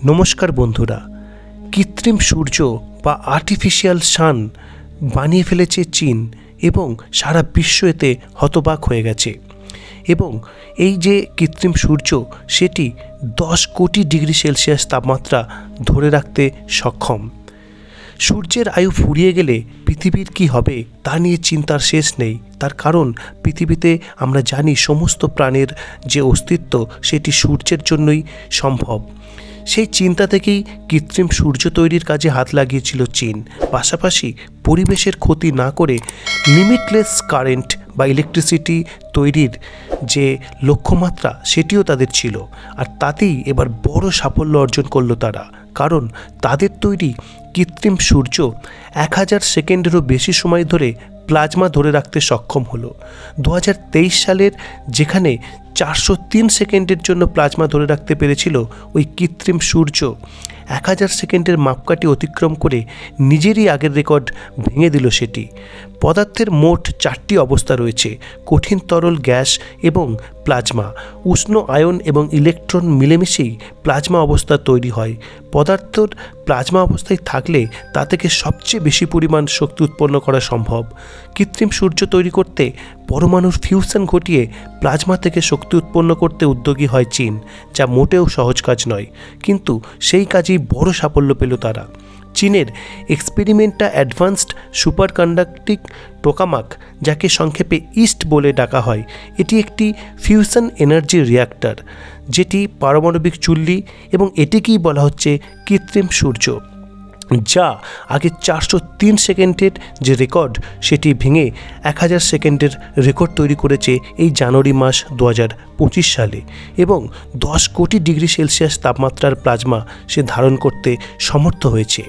নমস্কার বন্ধুরা, কৃত্রিম সূর্য বা আর্টিফিশিয়াল সান বানিয়ে ফেলেছে চীন এবং সারা বিশ্ব এতে হতবাক হয়ে গেছে। এবং এই যে কৃত্রিম সূর্য সেটি 10 কোটি ডিগ্রি সেলসিয়াস তাপমাত্রা ধরে রাখতে সক্ষম। সূর্যের আয়ু ফুরিয়ে গেলে পৃথিবীর কি হবে তা নিয়ে চিন্তার শেষ নেই। তার কারণ পৃথিবীতে আমরা জানি সমস্ত প্রাণের যে অস্তিত্ব সেটি সূর্যের জন্যই সম্ভব। সেই চিন্তা থেকেই কৃত্রিম সূর্য তৈরির কাজে হাত লাগিয়েছিল চীন। পাশাপাশি পরিবেশের ক্ষতি না করে লিমিটলেস কারেন্ট বা ইলেকট্রিসিটি তৈরির যে লক্ষ্যমাত্রা সেটিও তাদের ছিল। আর তাতেই এবার বড় সাফল্য অর্জন করলো তারা, কারণ তাদের তৈরি কৃত্রিম সূর্য 1000 সেকেন্ডেরও বেশি সময় ধরে প্লাজমা ধরে রাখতে সক্ষম হলো। 2023 সালের যেখানে 403 সেকেন্ডের জন্য প্লাজমা ধরে রাখতে পেরেছিল, ওই কৃত্রিম সূর্য 1000 সেকেন্ডের মাপকাঠি অতিক্রম করে নিজেরই আগের রেকর্ড ভেঙে দিল সেটি। পদার্থের মোট 4টি অবস্থা রয়েছে: কঠিন তরল, গ্যাস এবং প্লাজমা। উষ্ণ আয়ন এবং ইলেকট্রন মিলেমিশেই প্লাজমা অবস্থা তৈরি হয়। পদার্থর প্লাজমা অবস্থায় থাকলে তা থেকে সবচেয়ে বেশি পরিমাণ শক্তি উৎপন্ন করা সম্ভব। কৃত্রিম সূর্য তৈরি করতে পরমাণুর ফিউশন ঘটিয়ে প্লাজমা থেকে শক্তি উৎপন্ন করতে উদ্যোগী হয় চীন, যা মোটেও সহজ কাজ নয়। কিন্তু সেই কাজেই বড় সাফল্য পেল তারা। চীনের এক্সপেরিমেন্টটা অ্যাডভান্সড সুপার কন্ডাক্টিং টোকামাক, যাকে সংক্ষেপে ইস্ট বলে ডাকা হয়। এটি একটি ফিউশন এনার্জি রিঅ্যাক্টর, যেটি পারমাণবিক চুল্লি, এবং এটিকেই বলা হচ্ছে কৃত্রিম সূর্য, যা আগে 403 সেকেন্ডের যে রেকর্ড সেটি ভেঙে 1000 সেকেন্ডের রেকর্ড তৈরি করেছে এই জানুয়ারি মাস 2025 সালে। এবং 10 কোটি ডিগ্রি সেলসিয়াস তাপমাত্রার প্লাজমা সে ধারণ করতে সমর্থ হয়েছে।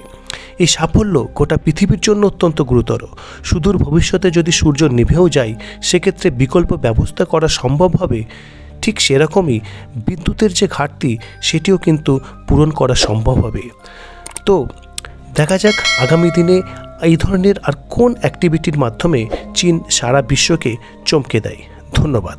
এই সাফল্য গোটা পৃথিবীর জন্য অত্যন্ত গুরুতর। সুদূর ভবিষ্যতে যদি সূর্য নিভেও যায়, সেক্ষেত্রে বিকল্প ব্যবস্থা করা সম্ভব হবে। ঠিক সেরকমই বিদ্যুতের যে ঘাটতি সেটিও কিন্তু পূরণ করা সম্ভব হবে। তো দেখা যাক আগামী দিনে এই ধরনের আর কোন অ্যাক্টিভিটির মাধ্যমে চীন সারা বিশ্বকে চমকে দেয়। ধন্যবাদ।